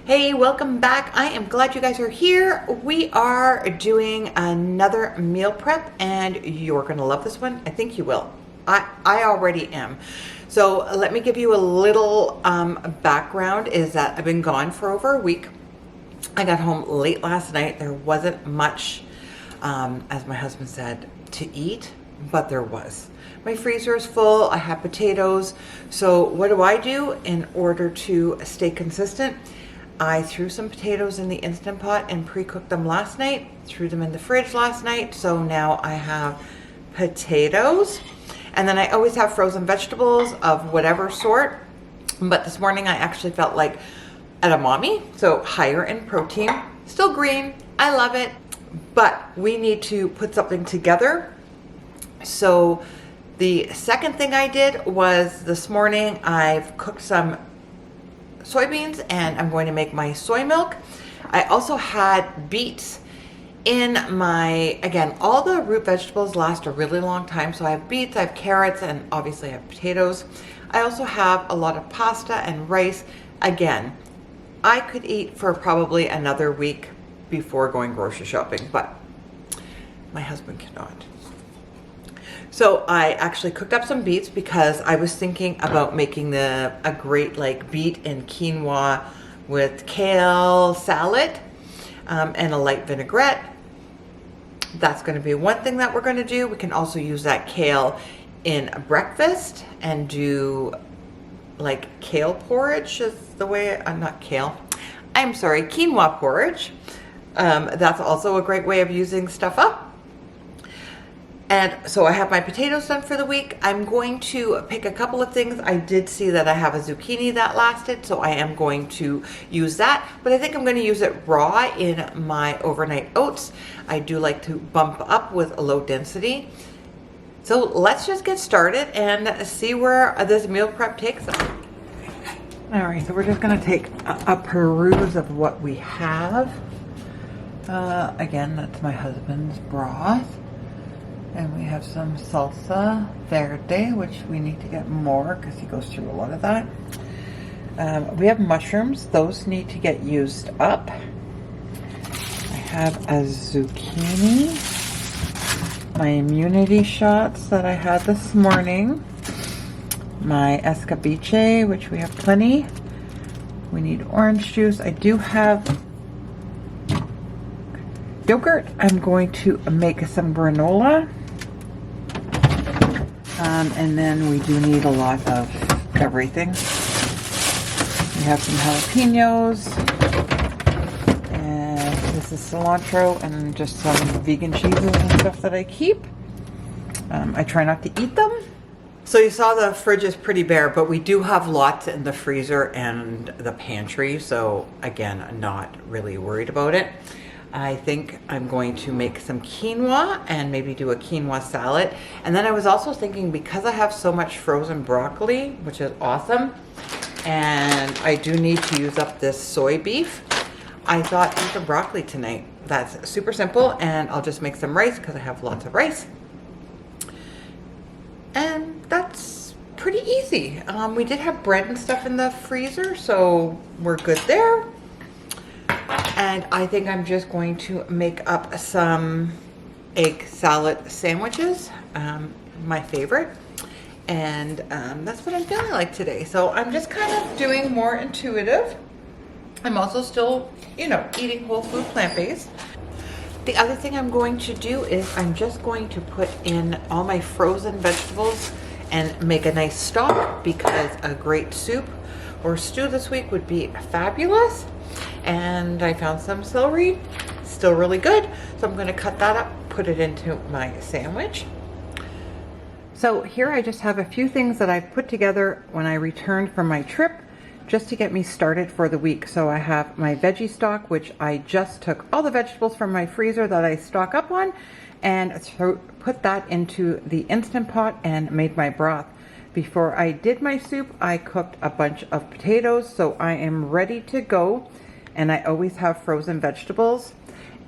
Hey, welcome back. I am glad you guys are here. We are doing another meal prep and you're gonna love this one. I think you will. I already am. So let me give you a little background is that I've been gone for over a week. I got home late last night. There wasn't much, as my husband said, to eat, but there was. My freezer is full. I have potatoes. So what do I do in order to stay consistent? I threw some potatoes in the Instant Pot and pre-cooked them last night, threw them in the fridge last night. So now I have potatoes. And then I always have frozen vegetables of whatever sort. But this morning I actually felt like edamame, so higher in protein, still green. I love it, but we need to put something together. So the second thing I did was this morning I've cooked some soybeans and I'm going to make my soy milk. I also had beets in my, again, all the root vegetables last a really long time. So I have beets, I have carrots, and obviously I have potatoes. I also have a lot of pasta and rice. Again, I could eat for probably another week before going grocery shopping, but my husband cannot. So I actually cooked up some beets because I was thinking about making a great like beet and quinoa with kale salad and a light vinaigrette. That's going to be one thing that we're going to do. We can also use that kale in breakfast and do like kale porridge is the way, not kale. I'm sorry, quinoa porridge. That's also a great way of using stuff up. And so I have my potatoes done for the week. I'm going to pick a couple of things. I did see that I have a zucchini that lasted, so I am going to use that. But I think I'm going to use it raw in my overnight oats. I do like to bump up with a low density. So let's just get started and see where this meal prep takes us. All right, so we're just going to take a peruse of what we have. Again, that's my husband's broth. And we have some salsa verde, which we need to get more because he goes through a lot of that. We have mushrooms. Those need to get used up. I have a zucchini. My immunity shots that I had this morning. My escabeche, which we have plenty. We need orange juice. I do have yogurt. I'm going to make some granola. And then we do need a lot of everything. We have some jalapenos, and this is cilantro, and just some vegan cheeses and stuff that I keep. I try not to eat them. So you saw the fridge is pretty bare, but we do have lots in the freezer and the pantry. So again, I'm not really worried about it. I think I'm going to make some quinoa and maybe do a quinoa salad. And then I was also thinking, because I have so much frozen broccoli, which is awesome, and I do need to use up this soy beef, I thought eat the broccoli tonight. That's super simple, and I'll just make some rice because I have lots of rice. And that's pretty easy. We did have bread and stuff in the freezer, so we're good there. And I think I'm just going to make up some egg salad sandwiches, my favorite. And that's what I'm feeling like today. So I'm just kind of doing more intuitive. I'm also still, you know, eating whole food plant-based. The other thing I'm going to do is I'm just going to put in all my frozen vegetables and make a nice stock, because a great soup or stew this week would be fabulous. And I found some celery, still really good. So I'm going to cut that up, put it into my sandwich. So here I just have a few things that I've put together when I returned from my trip, just to get me started for the week. So I have my veggie stock, which I just took all the vegetables from my freezer that I stock up on and put that into the Instant Pot and made my broth. Before I did my soup, I cooked a bunch of potatoes, so I am ready to go. And I always have frozen vegetables.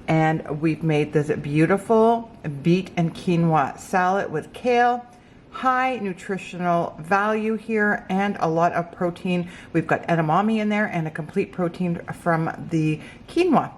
And we've made this beautiful beet and quinoa salad with kale, high nutritional value here and a lot of protein. We've got edamame in there and a complete protein from the quinoa.